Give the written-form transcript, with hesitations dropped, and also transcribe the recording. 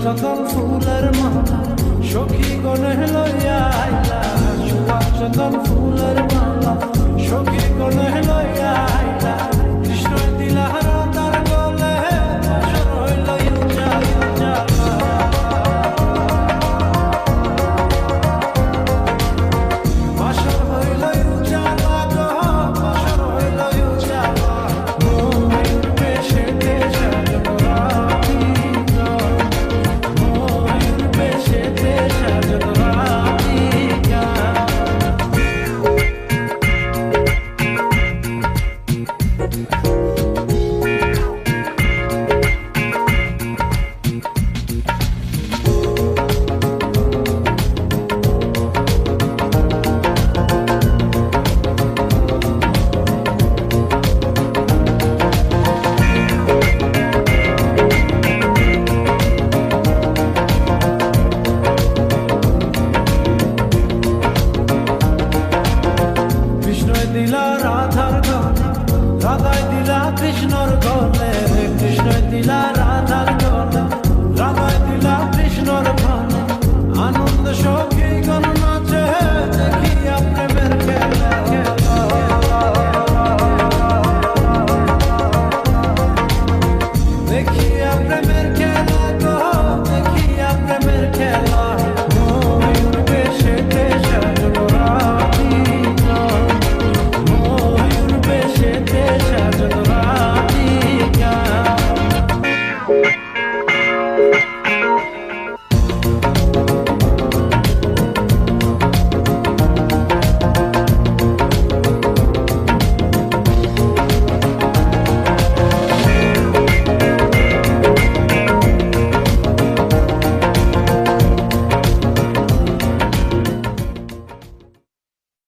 চন্দন ফুলের মালা সখী গনে লইয়া আইলা, সুয়া চন্দন ফুলের মালা সখী গনে লইয়া আইলা। কৃষ্ণ দিলা রাধার গলে বাসর হইল ইউজা ইউজা, বাসর হইল ইউজা গো, বাসর হইল ইউজা। ময়ূর বেশে দেশে দিলা রাধার গলে, রাধাই দিলা কৃষ্ণর গলে, কৃষ্ণ দিলা রাধার গলে, রাধাই দিলা কৃষ্ণর গলে। আনন্দ সখী